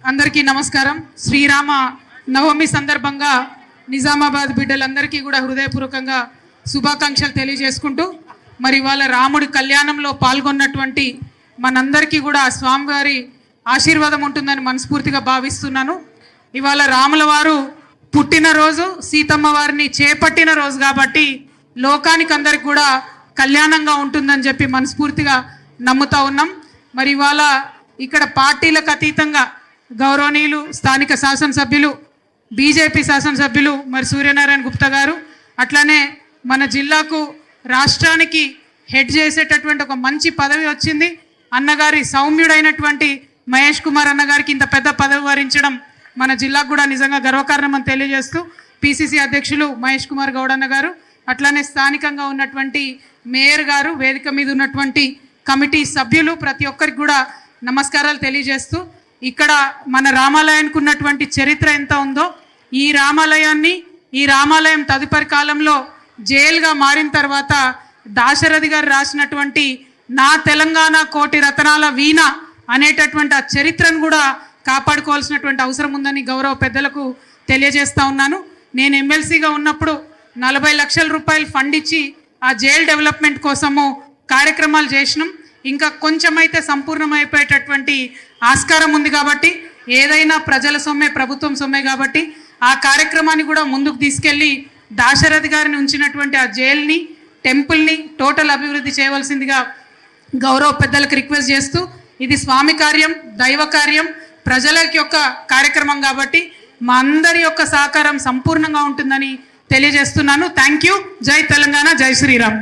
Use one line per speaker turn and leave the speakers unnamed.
అందరికీ నమస్కారం. శ్రీరామ నవమి సందర్భంగా నిజామాబాద్ బిడ్డలందరికీ కూడా హృదయపూర్వకంగా శుభాకాంక్షలు తెలియజేసుకుంటూ మరి వాళ్ళ రాముడి కళ్యాణంలో పాల్గొన్నటువంటి మనందరికీ కూడా స్వామివారి ఆశీర్వాదం ఉంటుందని మనస్ఫూర్తిగా భావిస్తున్నాను. ఇవాళ రాముల వారు పుట్టినరోజు, సీతమ్మ వారిని చేపట్టిన రోజు కాబట్టి లోకానికి అందరికి కూడా కళ్యాణంగా ఉంటుందని చెప్పి మనస్ఫూర్తిగా నమ్ముతా ఉన్నాం. మరి ఇవాళ ఇక్కడ పార్టీలకు అతీతంగా గౌరవనీయులు స్థానిక శాసనసభ్యులు, బీజేపీ శాసనసభ్యులు మరి సూర్యనారాయణ గుప్తా గారు, అట్లానే మన జిల్లాకు రాష్ట్రానికి హెడ్ చేసేటటువంటి ఒక మంచి పదవి వచ్చింది. అన్నగారి సౌమ్యుడైనటువంటి మహేష్ కుమార్ అన్నగారికి ఇంత పెద్ద పదవి వరించడం మన జిల్లాకు కూడా నిజంగా గర్వకారణం అని తెలియజేస్తూ పిసిసి అధ్యక్షులు మహేష్ కుమార్ గౌడ్ అన్న గారు, అట్లానే స్థానికంగా ఉన్నటువంటి మేయర్ గారు, వేదిక మీద ఉన్నటువంటి కమిటీ సభ్యులు, ప్రతి ఒక్కరికి కూడా నమస్కారాలు తెలియజేస్తూ ఇక్కడ మన రామాలయానికి ఉన్నటువంటి చరిత్ర ఎంత ఉందో, ఈ రామాలయం తదుపరి కాలంలో జైలుగా మారిన తర్వాత దాశరథి గారు రాసినటువంటి నా తెలంగాణ కోటి రతనాల వీణ అనేటటువంటి ఆ చరిత్రను కూడా కాపాడుకోవాల్సినటువంటి అవసరం ఉందని గౌరవ పెద్దలకు తెలియజేస్తా ఉన్నాను. నేను ఎమ్మెల్సీగా ఉన్నప్పుడు 40 లక్షల రూపాయలు ఫండ్ ఇచ్చి ఆ జైలు డెవలప్మెంట్ కోసము కార్యక్రమాలు చేసినాం. ఇంకా కొంచెం అయితే సంపూర్ణమైపోయేటటువంటి ఆస్కారం ఉంది కాబట్టి, ఏదైనా ప్రజల సొమ్మే, ప్రభుత్వం సొమ్మే కాబట్టి ఆ కార్యక్రమాన్ని కూడా ముందుకు తీసుకెళ్ళి దాశరథి గారిని ఉంచినటువంటి ఆ జైల్ని, టెంపుల్ని టోటల్ అభివృద్ధి చేయవలసిందిగా గౌరవ పెద్దలకు రిక్వెస్ట్ చేస్తూ, ఇది స్వామి కార్యం, దైవ కార్యం, ప్రజల యొక్క కార్యక్రమం కాబట్టి మా అందరి యొక్క సహకారం సంపూర్ణంగా ఉంటుందని తెలియజేస్తున్నాను. Thank you. జై తెలంగాణ, జై శ్రీరామ్.